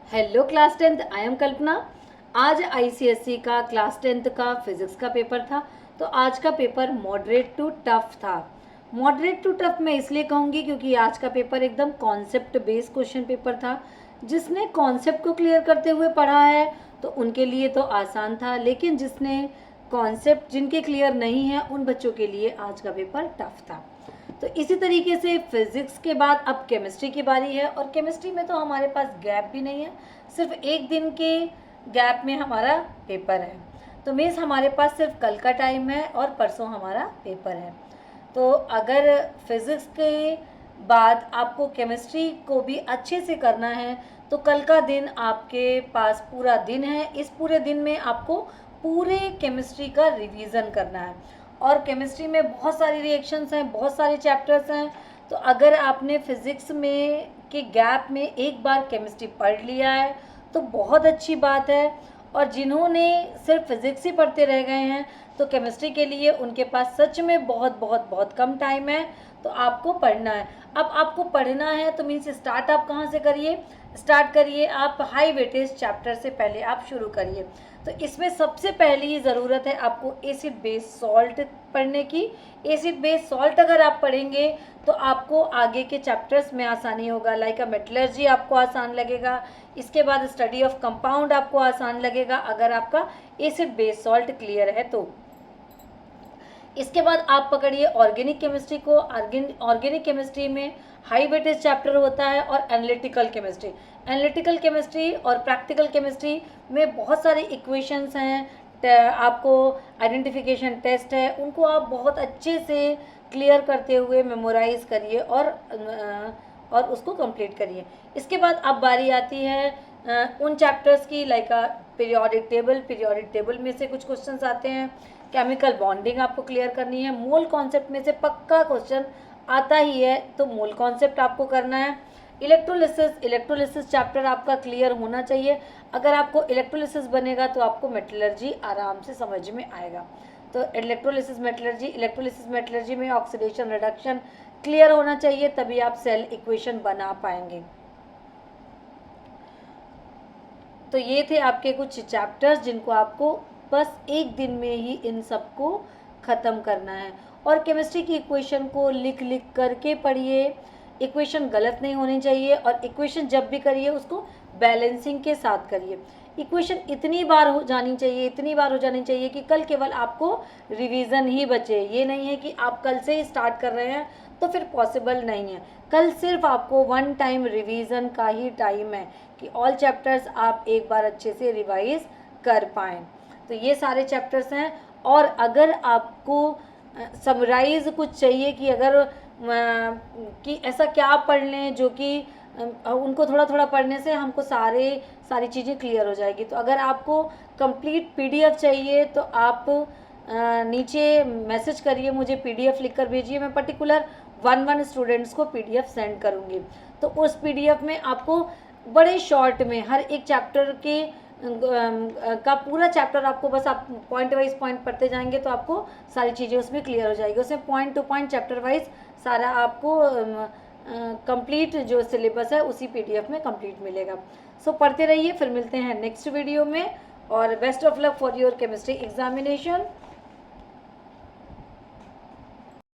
Hello class 10th, I am Kalpana. आज ICSE का class 10th का फिजिक्स का पेपर था। तो आज का पेपर मॉडरेट टू टफ था। मॉडरेट टू टफ मैं इसलिए कहूँगी क्योंकि आज का पेपर एकदम कॉन्सेप्ट बेस्ड क्वेश्चन पेपर था। जिसने कॉन्सेप्ट को क्लियर करते हुए पढ़ा है तो उनके लिए तो आसान था, लेकिन जिसने कॉन्सेप्ट जिनके क्लियर नहीं है उन बच्चों के लिए आज का पेपर टफ था। तो इसी तरीके से फिजिक्स के बाद अब केमिस्ट्री की बारी है, और केमिस्ट्री में तो हमारे पास गैप भी नहीं है, सिर्फ एक दिन के गैप में हमारा पेपर है। तो मीन्स हमारे पास सिर्फ कल का टाइम है और परसों हमारा पेपर है। तो अगर फिजिक्स के बाद आपको केमिस्ट्री को भी अच्छे से करना है तो कल का दिन आपके पास पूरा दिन है। इस पूरे दिन में आपको पूरे केमिस्ट्री का रिवीजन करना है, और केमिस्ट्री में बहुत सारी रिएक्शंस हैं, बहुत सारे चैप्टर्स हैं। तो अगर आपने फिज़िक्स में के गैप में एक बार केमिस्ट्री पढ़ लिया है तो बहुत अच्छी बात है, और जिन्होंने सिर्फ फिज़िक्स ही पढ़ते रह गए हैं तो केमिस्ट्री के लिए उनके पास सच में बहुत बहुत बहुत कम टाइम है। तो आपको पढ़ना है। अब आपको पढ़ना है तो मीन्स स्टार्ट आप कहाँ से करिए? स्टार्ट करिए आप हाई वेटेज चैप्टर से पहले आप शुरू करिए। तो इसमें सबसे पहली ज़रूरत है आपको एसिड बेस सॉल्ट पढ़ने की। एसिड बेस सॉल्ट अगर आप पढ़ेंगे तो आपको आगे के चैप्टर्स में आसानी होगा। लाइक मेटलर्जी आपको आसान लगेगा, इसके बाद स्टडी ऑफ कंपाउंड आपको आसान लगेगा अगर आपका एसिड बेस सॉल्ट क्लियर है तो। इसके बाद आप पकड़िए ऑर्गेनिक केमिस्ट्री को। ऑर्गेनिक केमिस्ट्री में हाई वेटेज चैप्टर होता है और एनालिटिकल केमिस्ट्री। एनालिटिकल केमिस्ट्री और प्रैक्टिकल केमिस्ट्री में बहुत सारे इक्वेशंस हैं, आपको आइडेंटिफिकेशन टेस्ट है, उनको आप बहुत अच्छे से क्लियर करते हुए मेमोराइज करिए और उसको कंप्लीट करिए। इसके बाद अब बारी आती है उन चैप्टर्स की, like periodic table. Periodic table में से कुछ क्वेश्चंस आते हैं। केमिकल बॉन्डिंग आपको क्लियर करनी है। मोल कॉन्सेप्ट में से पक्का क्वेश्चन आता ही है, तो मोल कॉन्सेप्ट आपको करना है। इलेक्ट्रोलिसिस चैप्टर आपका क्लियर होना चाहिए। अगर आपको इलेक्ट्रोलिसिस बनेगा तो आपको मेटलर्जी आराम से समझ में आएगा। तो इलेक्ट्रोलिसिस मेटलर्जी में ऑक्सीडेशन रिडक्शन क्लियर होना चाहिए, तभी आप सेल इक्वेशन बना पाएंगे। तो ये थे आपके कुछ चैप्टर्स जिनको आपको बस एक दिन में ही इन सबको ख़त्म करना है। और केमिस्ट्री की इक्वेशन को लिख करके पढ़िए। इक्वेशन गलत नहीं होनी चाहिए, और इक्वेशन जब भी करिए उसको बैलेंसिंग के साथ करिए। इक्वेशन इतनी बार हो जानी चाहिए कि कल केवल आपको रिवीजन ही बचे। ये नहीं है कि आप कल से ही स्टार्ट कर रहे हैं तो फिर पॉसिबल नहीं है। कल सिर्फ आपको वन टाइम रिवीजन का ही टाइम है कि ऑल चैप्टर्स आप एक बार अच्छे से रिवाइज कर पाएँ। तो ये सारे चैप्टर्स हैं। और अगर आपको समराइज कुछ चाहिए कि अगर कि ऐसा क्या पढ़ लें जो कि उनको थोड़ा थोड़ा पढ़ने से हमको सारी चीज़ें क्लियर हो जाएगी। तो अगर आपको कंप्लीट पीडीएफ चाहिए तो आप नीचे मैसेज करिए, मुझे पीडीएफ लिखकर भेजिए। मैं पर्टिकुलर 1 स्टूडेंट्स को पीडीएफ सेंड करूँगी। तो उस पीडीएफ में आपको बड़े शॉर्ट में हर एक चैप्टर के का पूरा चैप्टर आपको बस आप पॉइंट वाइज पॉइंट पढ़ते जाएंगे तो आपको सारी चीज़ें उसमें क्लियर हो जाएगी। उसमें point two point chapter wise सारा आपको कंप्लीट जो सिलेबस है उसी पीडीएफ में कंप्लीट मिलेगा। सो पढ़ते रहिए, फिर मिलते हैं नेक्स्ट वीडियो में, और best of luck for your chemistry examination.